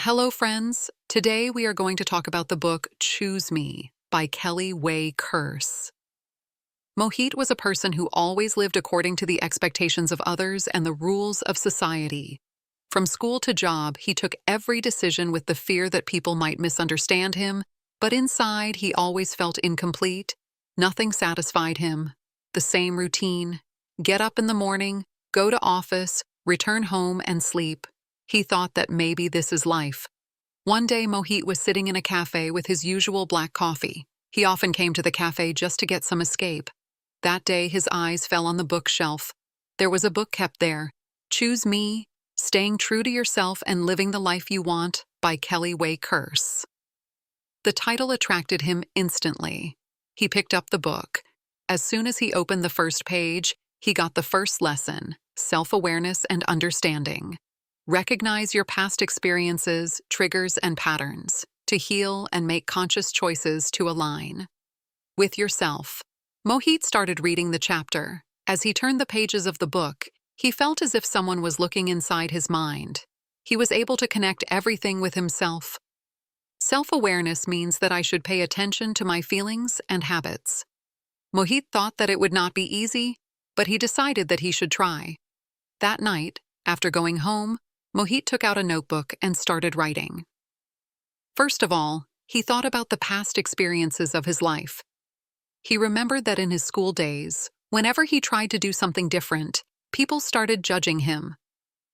Hello, friends. Today we are going to talk about the book Choose Me by Kelly Way Curse. Mohit was a person who always lived according to the expectations of others and the rules of society. From school to job, he took every decision with the fear that people might misunderstand him, but inside he always felt incomplete. Nothing satisfied him. The same routine: get up in the morning, go to office, return home, and sleep. He thought that maybe this is life. One day, Mohit was sitting in a cafe with his usual black coffee. He often came to the cafe just to get some escape. That day, his eyes fell on the bookshelf. There was a book kept there, Choose Me, Staying True to Yourself and Living the Life You Want by Kelly Way Curse. The title attracted him instantly. He picked up the book. As soon as he opened the first page, he got the first lesson: self-awareness and understanding. Recognize your past experiences, triggers, and patterns to heal and make conscious choices to align with yourself. Mohit started reading the chapter. As he turned the pages of the book, he felt as if someone was looking inside his mind. He was able to connect everything with himself. Self-awareness means that I should pay attention to my feelings and habits. Mohit thought that it would not be easy, but he decided that he should try. That night, after going home, Mohit took out a notebook and started writing. First of all, he thought about the past experiences of his life. He remembered that in his school days, whenever he tried to do something different, people started judging him.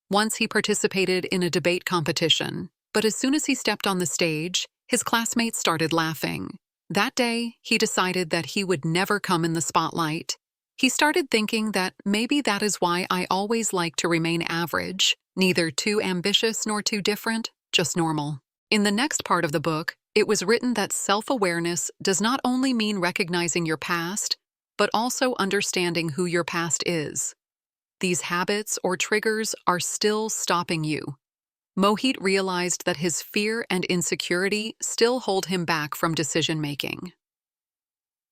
Once he participated in a debate competition, but as soon as he stepped on the stage, his classmates started laughing. That day, he decided that he would never come in the spotlight. He started thinking that maybe that is why I always like to remain average, neither too ambitious nor too different, just normal. In the next part of the book, it was written that self-awareness does not only mean recognizing your past, but also understanding who your past is. These habits or triggers are still stopping you. Mohit realized that his fear and insecurity still hold him back from decision-making.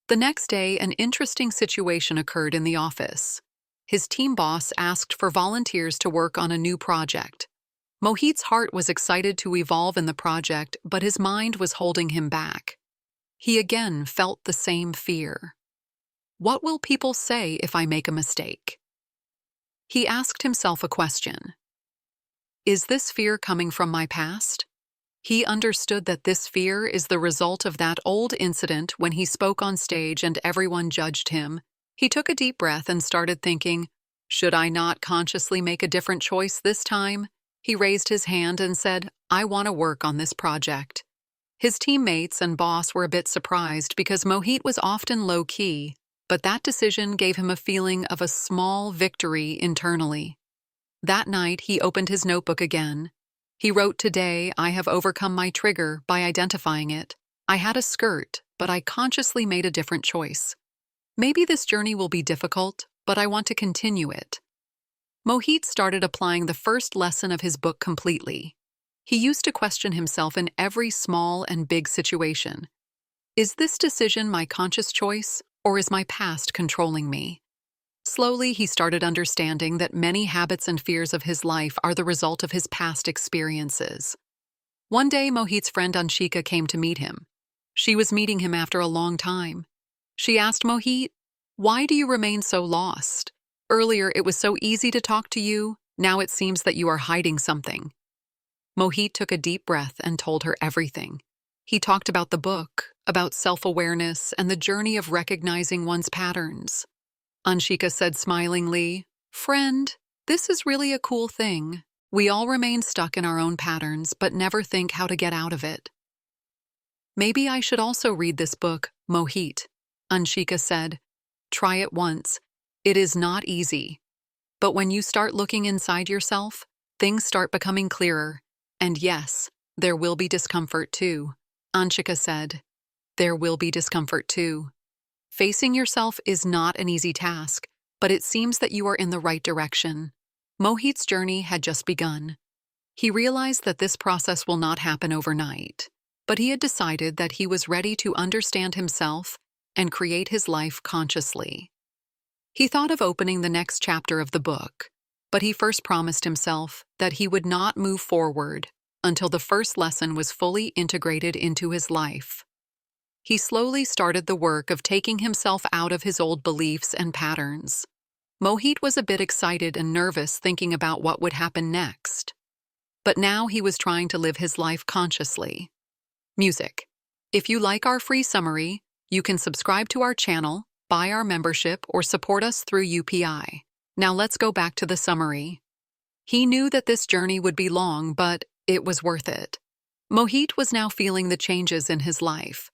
The next day, an interesting situation occurred in the office. His team boss asked for volunteers to work on a new project. Mohit's heart was excited to evolve in the project, but his mind was holding him back. He again felt the same fear. What will people say if I make a mistake? He asked himself a question. Is this fear coming from my past? He understood that this fear is the result of that old incident when he spoke on stage and everyone judged him. He took a deep breath and started thinking, should I not consciously make a different choice this time? He raised his hand and said, I want to work on this project. His teammates and boss were a bit surprised because Mohit was often low-key, but that decision gave him a feeling of a small victory internally. That night, he opened his notebook again. He wrote, today, I have overcome my trigger by identifying it. I had a skirt, but I consciously made a different choice. Maybe this journey will be difficult, but I want to continue it. Mohit started applying the first lesson of his book completely. He used to question himself in every small and big situation. Is this decision my conscious choice, or is my past controlling me? Slowly, he started understanding that many habits and fears of his life are the result of his past experiences. One day, Mohit's friend Anshika came to meet him. She was meeting him after a long time. She asked Mohit, why do you remain so lost? Earlier, it was so easy to talk to you. Now it seems that you are hiding something. Mohit took a deep breath and told her everything. He talked about the book, about self-awareness, and the journey of recognizing one's patterns. Anshika said smilingly, friend, this is really a cool thing. We all remain stuck in our own patterns, but never think how to get out of it. Maybe I should also read this book, Mohit, Anshika said. Try it once. It is not easy. But when you start looking inside yourself, things start becoming clearer. And yes, there will be discomfort too. Anshika said, there will be discomfort too. Facing yourself is not an easy task, but it seems that you are in the right direction. Mohit's journey had just begun. He realized that this process will not happen overnight, but he had decided that he was ready to understand himself and create his life consciously. He thought of opening the next chapter of the book, but he first promised himself that he would not move forward until the first lesson was fully integrated into his life. He slowly started the work of taking himself out of his old beliefs and patterns. Mohit was a bit excited and nervous thinking about what would happen next. But now he was trying to live his life consciously. Music. If you like our free summary, you can subscribe to our channel, buy our membership, or support us through UPI. Now let's go back to the summary. He knew that this journey would be long, but it was worth it. Mohit was now feeling the changes in his life.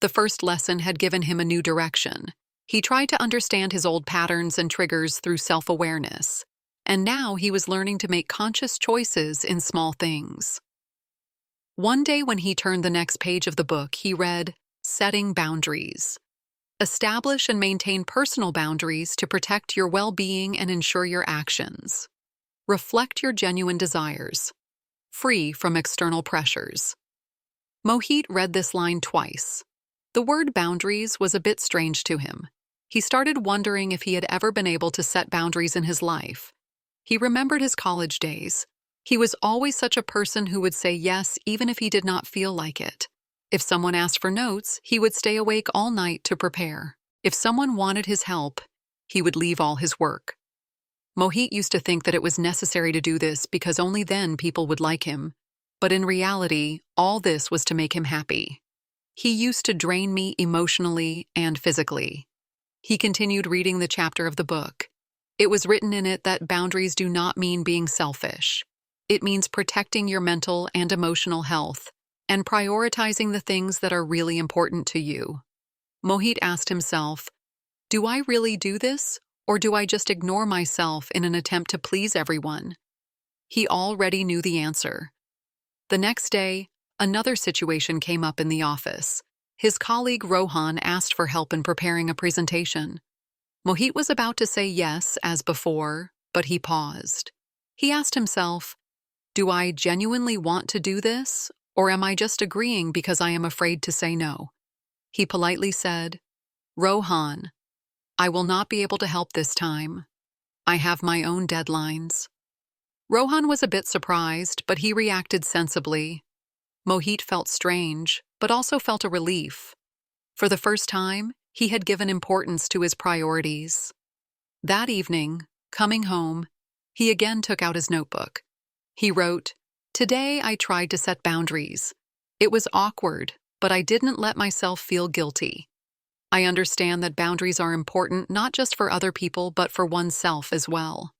The first lesson had given him a new direction. He tried to understand his old patterns and triggers through self-awareness, and now he was learning to make conscious choices in small things. One day when he turned the next page of the book, he read, "Setting boundaries. Establish and maintain personal boundaries to protect your well-being and ensure your actions. Reflect your genuine desires. Free from external pressures." Mohit read this line twice. The word boundaries was a bit strange to him. He started wondering if he had ever been able to set boundaries in his life. He remembered his college days. He was always such a person who would say yes even if he did not feel like it. If someone asked for notes, he would stay awake all night to prepare. If someone wanted his help, he would leave all his work. Mohit used to think that it was necessary to do this because only then people would like him. But in reality, all this was to make him happy. He used to drain me emotionally and physically. He continued reading the chapter of the book. It was written in it that boundaries do not mean being selfish. It means protecting your mental and emotional health and prioritizing the things that are really important to you. Mohit asked himself, do I really do this, or do I just ignore myself in an attempt to please everyone? He already knew the answer. The next day, another situation came up in the office. His colleague Rohan asked for help in preparing a presentation. Mohit was about to say yes, as before, but he paused. He asked himself, do I genuinely want to do this, or am I just agreeing because I am afraid to say no? He politely said, Rohan, I will not be able to help this time. I have my own deadlines. Rohan was a bit surprised, but he reacted sensibly. Mohit felt strange, but also felt a relief. For the first time, he had given importance to his priorities. That evening, coming home, he again took out his notebook. He wrote, "Today I tried to set boundaries. It was awkward, but I didn't let myself feel guilty. I understand that boundaries are important not just for other people but for oneself as well."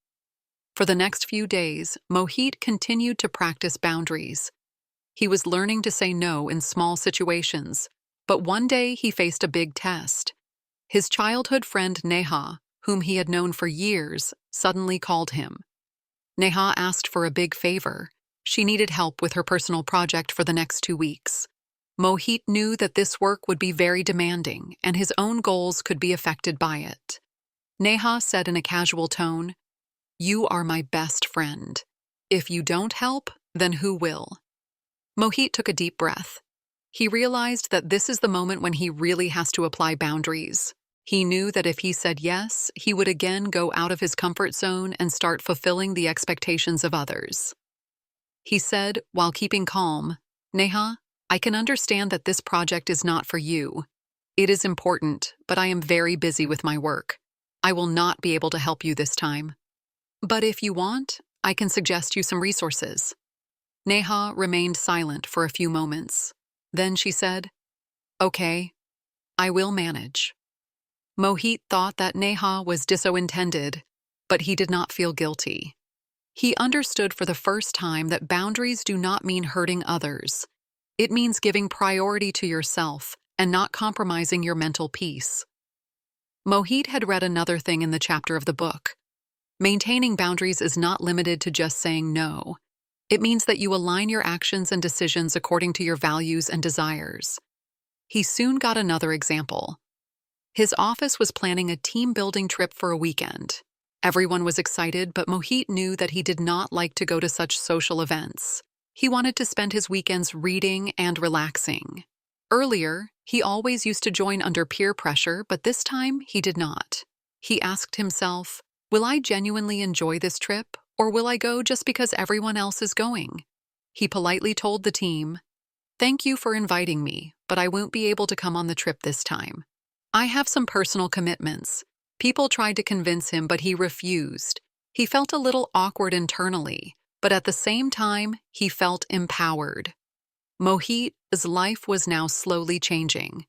For the next few days, Mohit continued to practice boundaries. He was learning to say no in small situations, but one day he faced a big test. His childhood friend Neha, whom he had known for years, suddenly called him. Neha asked for a big favor. She needed help with her personal project for the next 2 weeks. Mohit knew that this work would be very demanding, and his own goals could be affected by it. Neha said in a casual tone, "You are my best friend. If you don't help, then who will?" Mohit took a deep breath. He realized that this is the moment when he really has to apply boundaries. He knew that if he said yes, he would again go out of his comfort zone and start fulfilling the expectations of others. He said, while keeping calm, "Neha, I can understand that this project is not for you. It is important, but I am very busy with my work. I will not be able to help you this time. But if you want, I can suggest you some resources." Neha remained silent for a few moments. Then she said, "Okay, I will manage." Mohit thought that Neha was disintended, but he did not feel guilty. He understood for the first time that boundaries do not mean hurting others. It means giving priority to yourself and not compromising your mental peace. Mohit had read another thing in the chapter of the book. Maintaining boundaries is not limited to just saying no. It means that you align your actions and decisions according to your values and desires. He soon got another example. His office was planning a team-building trip for a weekend. Everyone was excited, but Mohit knew that he did not like to go to such social events. He wanted to spend his weekends reading and relaxing. Earlier, he always used to join under peer pressure, but this time he did not. He asked himself, will I genuinely enjoy this trip, or will I go just because everyone else is going? He politely told the team, "Thank you for inviting me, but I won't be able to come on the trip this time. I have some personal commitments." People tried to convince him, but he refused. He felt a little awkward internally, but at the same time, he felt empowered. Mohit's life was now slowly changing.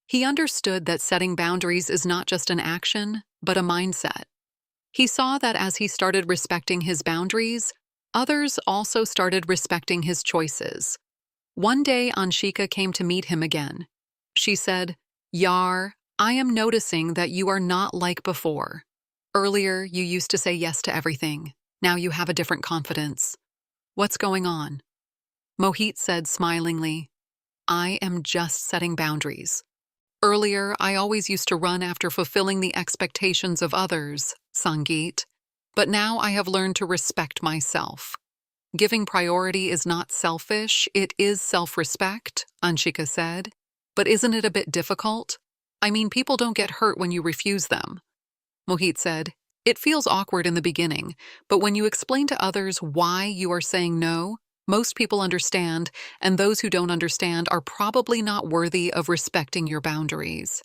He understood that setting boundaries is not just an action, but a mindset. He saw that as he started respecting his boundaries, others also started respecting his choices. One day, Anshika came to meet him again. She said, "Yar, I am noticing that you are not like before. Earlier, you used to say yes to everything. Now you have a different confidence. What's going on?" Mohit said smilingly, "I am just setting boundaries. Earlier, I always used to run after fulfilling the expectations of others, Sangeet, but now I have learned to respect myself. Giving priority is not selfish, it is self-respect," Anshika said. "But isn't it a bit difficult? I mean, people don't get hurt when you refuse them." Mohit said, "It feels awkward in the beginning, but when you explain to others why you are saying no, most people understand, and those who don't understand are probably not worthy of respecting your boundaries."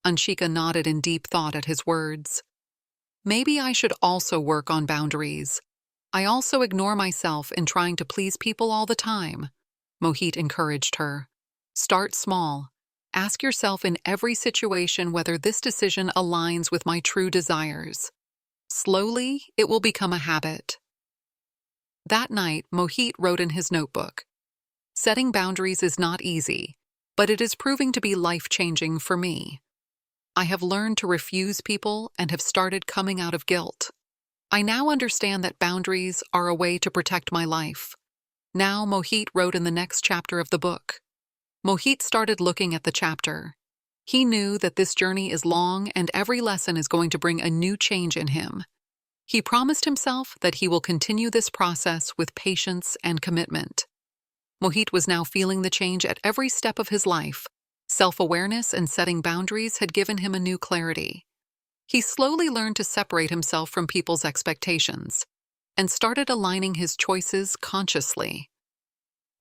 Anshika nodded in deep thought at his words. "Maybe I should also work on boundaries. I also ignore myself in trying to please people all the time," Mohit encouraged her. "Start small. Ask yourself in every situation whether this decision aligns with my true desires. Slowly, it will become a habit." That night, Mohit wrote in his notebook, "Setting boundaries is not easy, but it is proving to be life-changing for me. I have learned to refuse people and have started coming out of guilt. I now understand that boundaries are a way to protect my life." Now, Mohit wrote in the next chapter of the book. Mohit started looking at the chapter. He knew that this journey is long and every lesson is going to bring a new change in him. He promised himself that he will continue this process with patience and commitment. Mohit was now feeling the change at every step of his life. Self-awareness and setting boundaries had given him a new clarity. He slowly learned to separate himself from people's expectations and started aligning his choices consciously.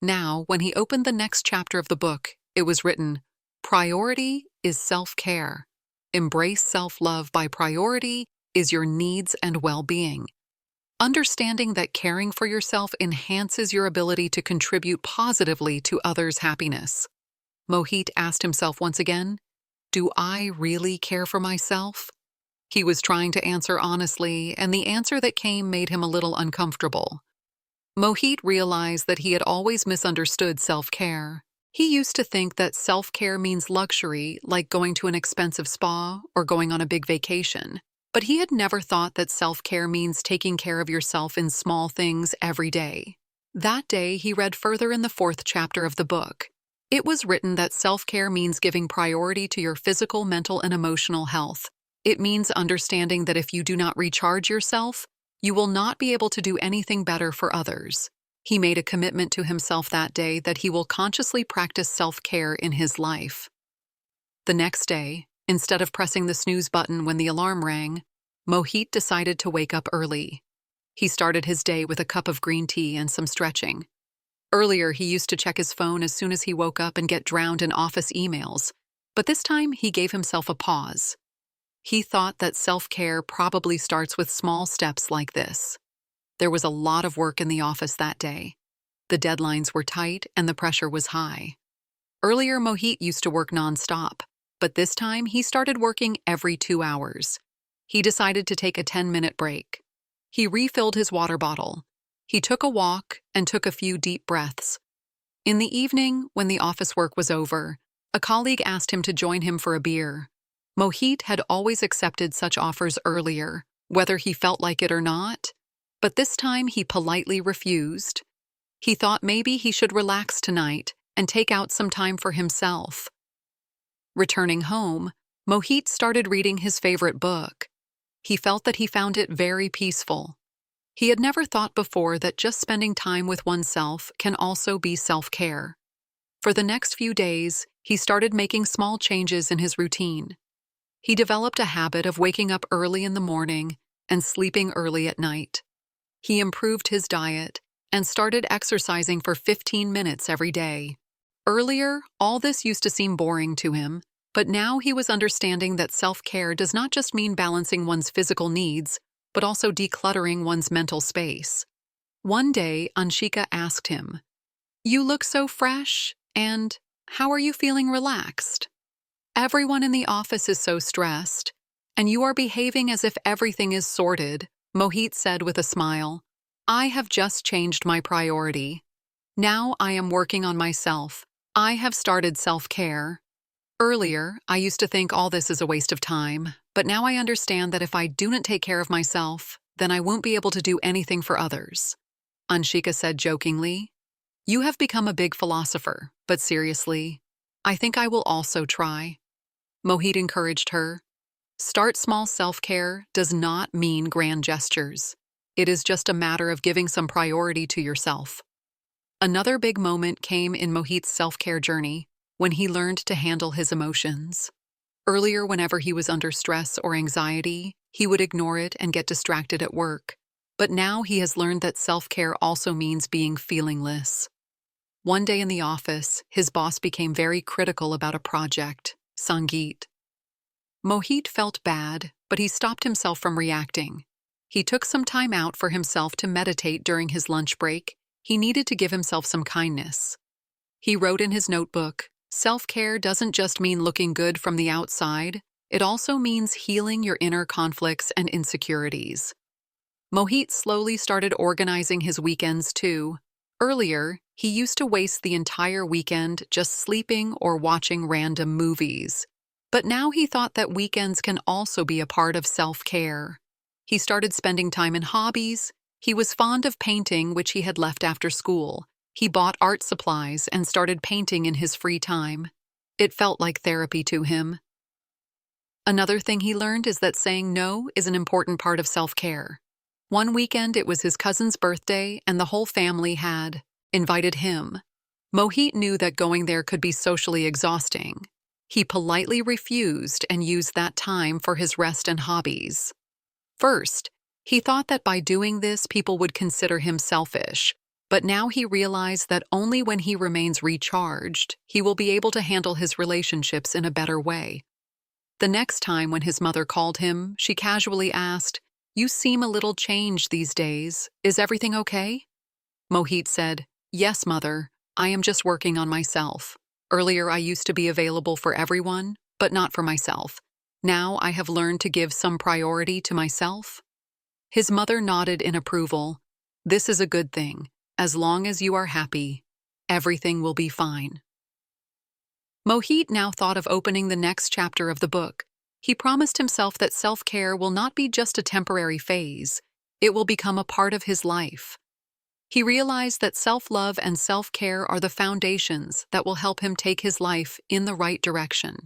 Now, when he opened the next chapter of the book, it was written, "Priority is self-care. Embrace self-love by priority is your needs and well-being. Understanding that caring for yourself enhances your ability to contribute positively to others' happiness." Mohit asked himself once again, "Do I really care for myself?" He was trying to answer honestly, and the answer that came made him a little uncomfortable. Mohit realized that he had always misunderstood self-care. He used to think that self-care means luxury, like going to an expensive spa or going on a big vacation. But he had never thought that self-care means taking care of yourself in small things every day. That day, he read further in the 4th chapter of the book. It was written that self-care means giving priority to your physical, mental, and emotional health. It means understanding that if you do not recharge yourself, you will not be able to do anything better for others. He made a commitment to himself that day that he will consciously practice self-care in his life. The next day, instead of pressing the snooze button when the alarm rang, Mohit decided to wake up early. He started his day with a cup of green tea and some stretching. Earlier, he used to check his phone as soon as he woke up and get drowned in office emails, but this time he gave himself a pause. He thought that self-care probably starts with small steps like this. There was a lot of work in the office that day. The deadlines were tight and the pressure was high. Earlier, Mohit used to work nonstop, but this time he started working every 2 hours. He decided to take a 10-minute break. He refilled his water bottle. He took a walk and took a few deep breaths. In the evening, when the office work was over, a colleague asked him to join him for a beer. Mohit had always accepted such offers earlier, whether he felt like it or not, but this time he politely refused. He thought maybe he should relax tonight and take out some time for himself. Returning home, Mohit started reading his favorite book. He felt that he found it very peaceful. He had never thought before that just spending time with oneself can also be self-care. For the next few days, he started making small changes in his routine. He developed a habit of waking up early in the morning and sleeping early at night. He improved his diet and started exercising for 15 minutes every day. Earlier, all this used to seem boring to him, but now he was understanding that self-care does not just mean balancing one's physical needs, but also decluttering one's mental space. One day, Anshika asked him, "You look so fresh, and how are you feeling relaxed? Everyone in the office is so stressed, and you are behaving as if everything is sorted," Mohit said with a smile. "I have just changed my priority. Now I am working on myself. I have started self-care. Earlier, I used to think all this is a waste of time, but now I understand that if I do not take care of myself, then I won't be able to do anything for others," Anshika said jokingly. "You have become a big philosopher, but seriously, I think I will also try." Mohit encouraged her. Start small self-care does not mean grand gestures. It is just a matter of giving some priority to yourself. Another big moment came in Mohit's self-care journey when he learned to handle his emotions. Earlier, whenever he was under stress or anxiety, he would ignore it and get distracted at work. But now he has learned that self-care also means being feelingless. One day in the office, his boss became very critical about a project, Sangeet. Mohit felt bad, but he stopped himself from reacting. He took some time out for himself to meditate during his lunch break. He needed to give himself some kindness. He wrote in his notebook, "Self-care doesn't just mean looking good from the outside, it also means healing your inner conflicts and insecurities." Mohit slowly started organizing his weekends too. Earlier, he used to waste the entire weekend just sleeping or watching random movies. But now he thought that weekends can also be a part of self-care. He started spending time in hobbies. He was fond of painting, which he had left after school. He bought art supplies and started painting in his free time. It felt like therapy to him. Another thing he learned is that saying no is an important part of self-care. One weekend it was his cousin's birthday and the whole family had invited him. Mohit knew that going there could be socially exhausting. He politely refused and used that time for his rest and hobbies. First, he thought that by doing this people would consider him selfish, but now he realized that only when he remains recharged, he will be able to handle his relationships in a better way. The next time when his mother called him, she casually asked, "You seem a little changed these days. Is everything okay?" Mohit said, "Yes, mother. I am just working on myself. Earlier I used to be available for everyone, but not for myself. Now I have learned to give some priority to myself." His mother nodded in approval. "This is a good thing. As long as you are happy, everything will be fine." Mohit now thought of opening the next chapter of the book. He promised himself that self-care will not be just a temporary phase. It will become a part of his life. He realized that self-love and self-care are the foundations that will help him take his life in the right direction.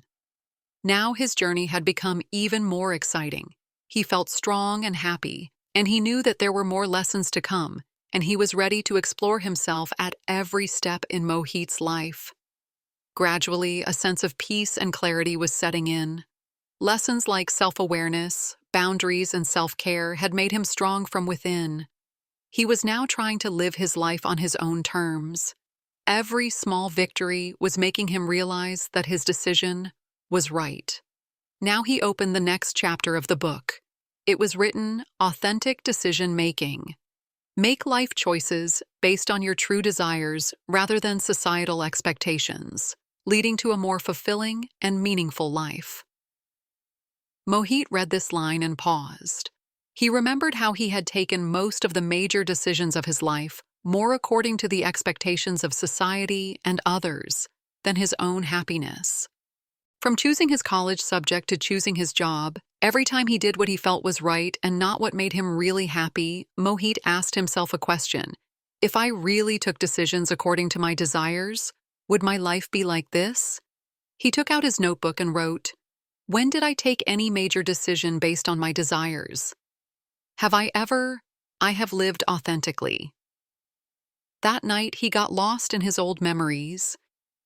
Now his journey had become even more exciting. He felt strong and happy, and he knew that there were more lessons to come, and he was ready to explore himself at every step in Mohit's life. Gradually, a sense of peace and clarity was setting in. Lessons like self-awareness, boundaries, and self-care had made him strong from within. He was now trying to live his life on his own terms. Every small victory was making him realize that his decision was right. Now he opened the next chapter of the book. It was written, "Authentic Decision Making." Make life choices based on your true desires rather than societal expectations, leading to a more fulfilling and meaningful life. Mohit read this line and paused. He remembered how he had taken most of the major decisions of his life more according to the expectations of society and others than his own happiness. From choosing his college subject to choosing his job, every time he did what he felt was right and not what made him really happy, Mohit asked himself a question. If I really took decisions according to my desires, would my life be like this? He took out his notebook and wrote, "When did I take any major decision based on my desires? Have I ever? I have lived authentically." That night, he got lost in his old memories.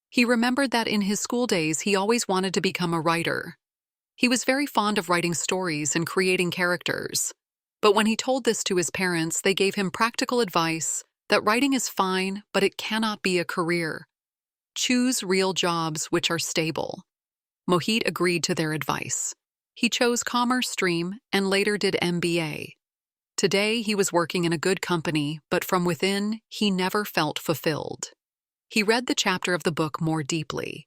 He remembered that in his school days, he always wanted to become a writer. He was very fond of writing stories and creating characters. But when he told this to his parents, they gave him practical advice that writing is fine, but it cannot be a career. Choose real jobs which are stable. Mohit agreed to their advice. He chose commerce stream and later did MBA. Today, he was working in a good company, but from within, he never felt fulfilled. He read the chapter of the book more deeply.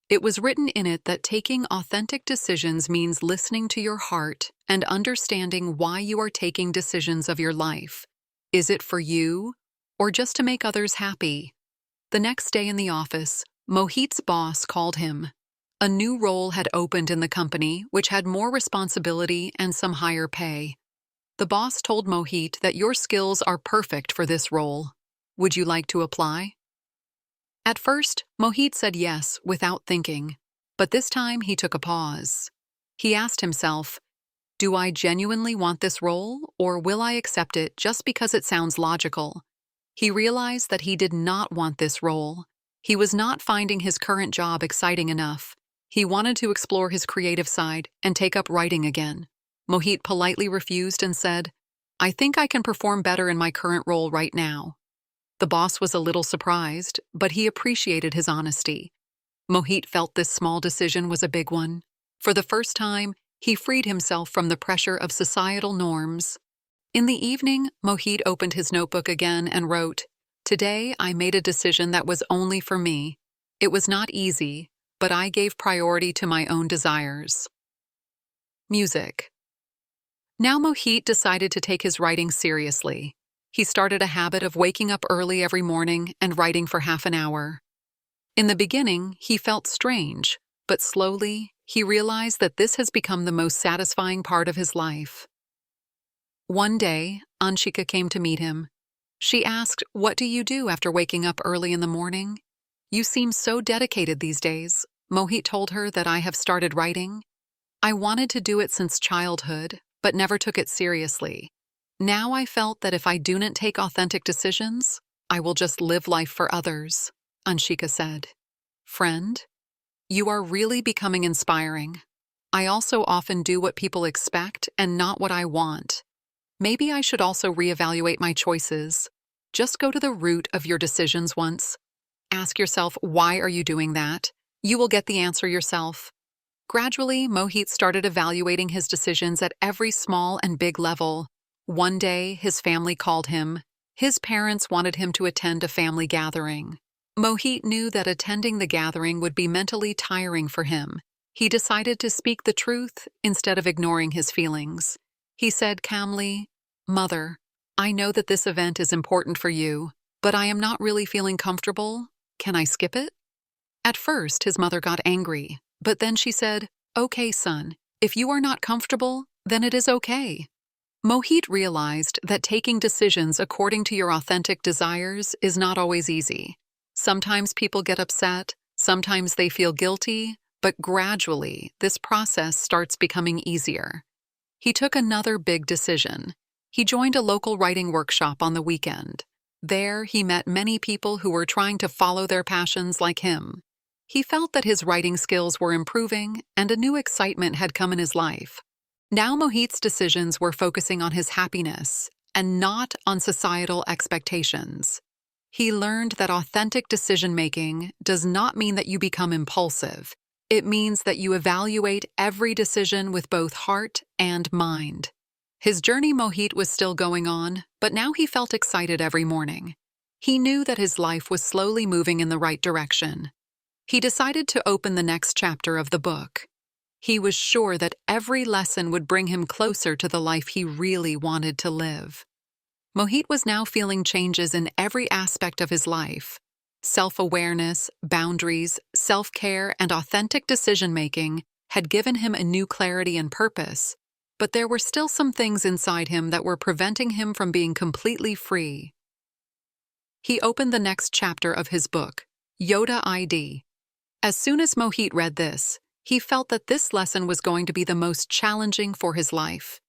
It was written in it that taking authentic decisions means listening to your heart and understanding why you are taking decisions of your life. Is it for you, or just to make others happy? The next day in the office, Mohit's boss called him. A new role had opened in the company, which had more responsibility and some higher pay. The boss told Mohit that your skills are perfect for this role. Would you like to apply? At first, Mohit said yes without thinking, but this time he took a pause. He asked himself, do I genuinely want this role, or will I accept it just because it sounds logical? He realized that he did not want this role. He was not finding his current job exciting enough. He wanted to explore his creative side and take up writing again. Mohit politely refused and said, I think I can perform better in my current role right now. The boss was a little surprised, but he appreciated his honesty. Mohit felt this small decision was a big one. For the first time, he freed himself from the pressure of societal norms. In the evening, Mohit opened his notebook again and wrote, Today I made a decision that was only for me. It was not easy, but I gave priority to my own desires. Music. Now Mohit decided to take his writing seriously. He started a habit of waking up early every morning and writing for half an hour. In the beginning, he felt strange, but slowly, he realized that this has become the most satisfying part of his life. One day, Anshika came to meet him. She asked, What do you do after waking up early in the morning? You seem so dedicated these days. Mohit told her that I have started writing. I wanted to do it since childhood, but never took it seriously. Now I felt that if I do not take authentic decisions, I will just live life for others, Anshika said. Friend, you are really becoming inspiring. I also often do what people expect and not what I want. Maybe I should also reevaluate my choices. Just go to the root of your decisions once. Ask yourself, why are you doing that? You will get the answer yourself. Gradually, Mohit started evaluating his decisions at every small and big level. One day, his family called him. His parents wanted him to attend a family gathering. Mohit knew that attending the gathering would be mentally tiring for him. He decided to speak the truth instead of ignoring his feelings. He said calmly, Mother, I know that this event is important for you, but I am not really feeling comfortable. Can I skip it? At first, his mother got angry, but then she said, Okay, son, if you are not comfortable, then it is okay. Mohit realized that taking decisions according to your authentic desires is not always easy. Sometimes people get upset, sometimes they feel guilty, but gradually this process starts becoming easier. He took another big decision. He joined a local writing workshop on the weekend. There, he met many people who were trying to follow their passions like him. He felt that his writing skills were improving and a new excitement had come in his life. Now Mohit's decisions were focusing on his happiness and not on societal expectations. He learned that authentic decision-making does not mean that you become impulsive. It means that you evaluate every decision with both heart and mind. His journey Mohit was still going on, but now he felt excited every morning. He knew that his life was slowly moving in the right direction. He decided to open the next chapter of the book. He was sure that every lesson would bring him closer to the life he really wanted to live. Mohit was now feeling changes in every aspect of his life. Self-awareness, boundaries, self-care, and authentic decision-making had given him a new clarity and purpose, but there were still some things inside him that were preventing him from being completely free. He opened the next chapter of his book, Yoda ID. As soon as Mohit read this, he felt that this lesson was going to be the most challenging for his life.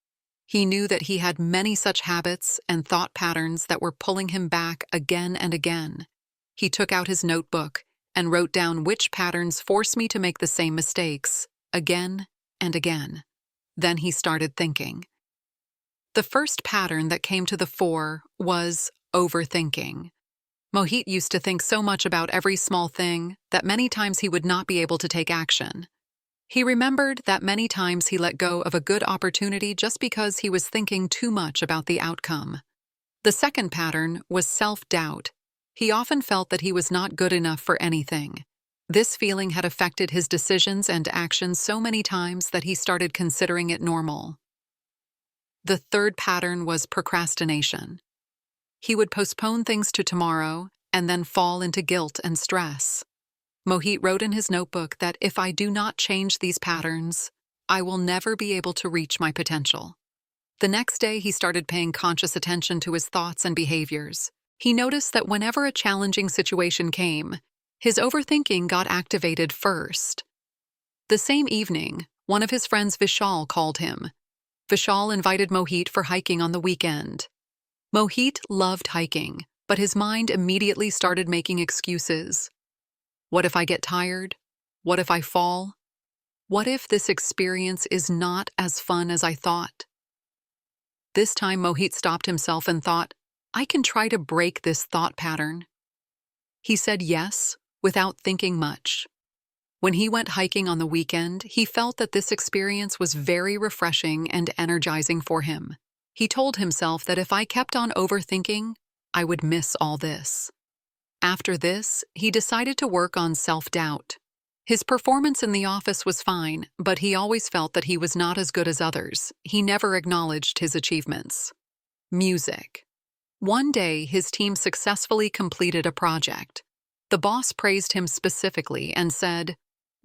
He knew that he had many such habits and thought patterns that were pulling him back again and again. He took out his notebook and wrote down which patterns force me to make the same mistakes, again and again. Then he started thinking. The first pattern that came to the fore was, overthinking. Mohit used to think so much about every small thing that many times he would not be able to take action. He remembered that many times he let go of a good opportunity just because he was thinking too much about the outcome. The second pattern was self-doubt. He often felt that he was not good enough for anything. This feeling had affected his decisions and actions so many times that he started considering it normal. The third pattern was procrastination. He would postpone things to tomorrow and then fall into guilt and stress. Mohit wrote in his notebook that if I do not change these patterns, I will never be able to reach my potential. The next day, he started paying conscious attention to his thoughts and behaviors. He noticed that whenever a challenging situation came, his overthinking got activated first. The same evening, one of his friends, Vishal, called him. Vishal invited Mohit for hiking on the weekend. Mohit loved hiking, but his mind immediately started making excuses. What if I get tired? What if I fall? What if this experience is not as fun as I thought? This time Mohit stopped himself and thought, I can try to break this thought pattern. He said yes, without thinking much. When he went hiking on the weekend, he felt that this experience was very refreshing and energizing for him. He told himself that if I kept on overthinking, I would miss all this. After this, he decided to work on self-doubt. His performance in the office was fine, but he always felt that he was not as good as others. He never acknowledged his achievements. Music. One day, his team successfully completed a project. The boss praised him specifically and said,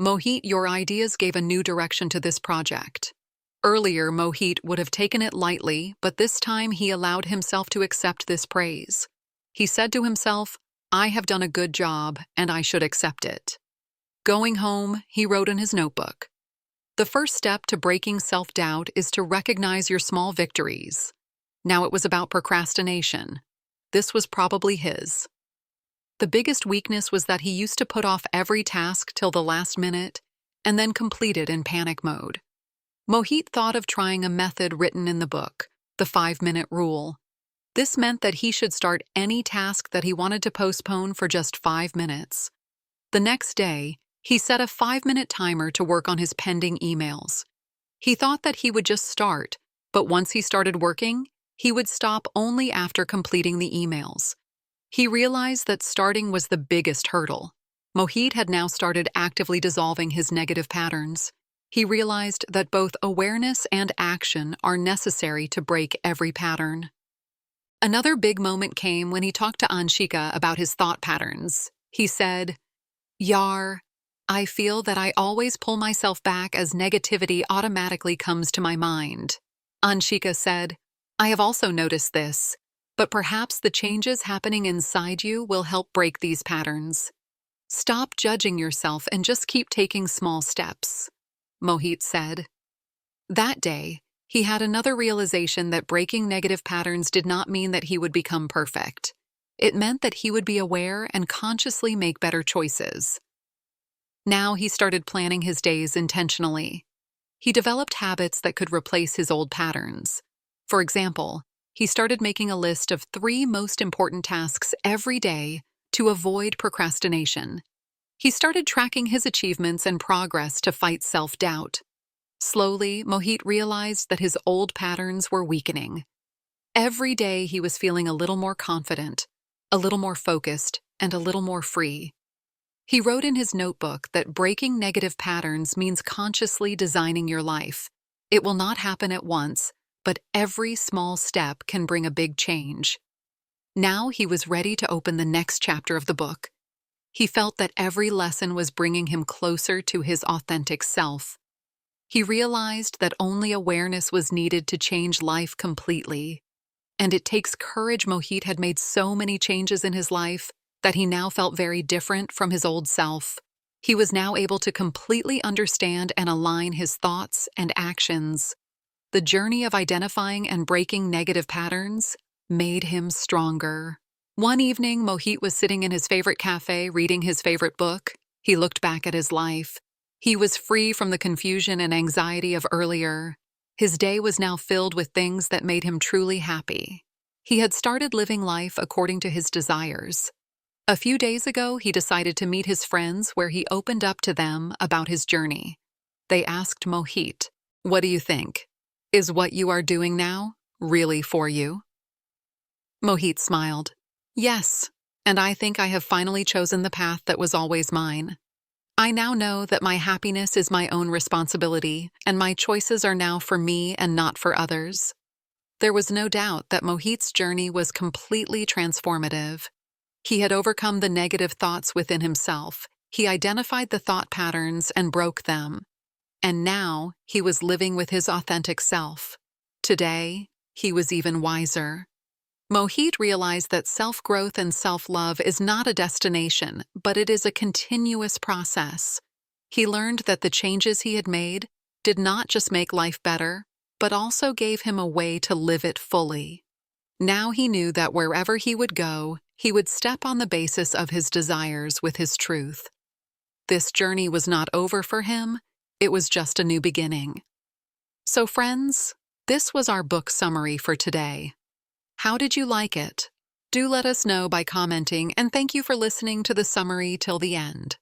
Mohit, your ideas gave a new direction to this project. Earlier, Mohit would have taken it lightly, but this time he allowed himself to accept this praise. He said to himself, I have done a good job, and I should accept it. Going home, he wrote in his notebook, the first step to breaking self-doubt is to recognize your small victories. Now it was about procrastination. This was probably his. The biggest weakness was that he used to put off every task till the last minute and then complete it in panic mode. Mohit thought of trying a method written in the book, the 5-minute rule. This meant that he should start any task that he wanted to postpone for just 5 minutes. The next day, he set a 5-minute timer to work on his pending emails. He thought that he would just start, but once he started working, he would stop only after completing the emails. He realized that starting was the biggest hurdle. Mohit had now started actively dissolving his negative patterns. He realized that both awareness and action are necessary to break every pattern. Another big moment came when he talked to Anshika about his thought patterns. He said, Yar, I feel that I always pull myself back as negativity automatically comes to my mind. Anshika said, I have also noticed this, but perhaps the changes happening inside you will help break these patterns. Stop judging yourself and just keep taking small steps, Mohit said. That day, he had another realization that breaking negative patterns did not mean that he would become perfect. It meant that he would be aware and consciously make better choices. Now he started planning his days intentionally. He developed habits that could replace his old patterns. For example, he started making a list of 3 most important tasks every day to avoid procrastination. He started tracking his achievements and progress to fight self-doubt. Slowly, Mohit realized that his old patterns were weakening. Every day he was feeling a little more confident, a little more focused, and a little more free. He wrote in his notebook that breaking negative patterns means consciously designing your life. It will not happen at once, but every small step can bring a big change. Now he was ready to open the next chapter of the book. He felt that every lesson was bringing him closer to his authentic self. He realized that only awareness was needed to change life completely. And it takes courage. Mohit had made so many changes in his life that he now felt very different from his old self. He was now able to completely understand and align his thoughts and actions. The journey of identifying and breaking negative patterns made him stronger. One evening, Mohit was sitting in his favorite cafe reading his favorite book. He looked back at his life. He was free from the confusion and anxiety of earlier. His day was now filled with things that made him truly happy. He had started living life according to his desires. A few days ago, he decided to meet his friends where he opened up to them about his journey. They asked Mohit, "What do you think? Is what you are doing now really for you?" Mohit smiled. "Yes, and I think I have finally chosen the path that was always mine. I now know that my happiness is my own responsibility, and my choices are now for me and not for others." There was no doubt that Mohit's journey was completely transformative. He had overcome the negative thoughts within himself. He identified the thought patterns and broke them. And now he was living with his authentic self. Today, he was even wiser. Mohit realized that self-growth and self-love is not a destination, but it is a continuous process. He learned that the changes he had made did not just make life better, but also gave him a way to live it fully. Now he knew that wherever he would go, he would step on the basis of his desires with his truth. This journey was not over for him, it was just a new beginning. So friends, this was our book summary for today. How did you like it? Do let us know by commenting, and thank you for listening to the summary till the end.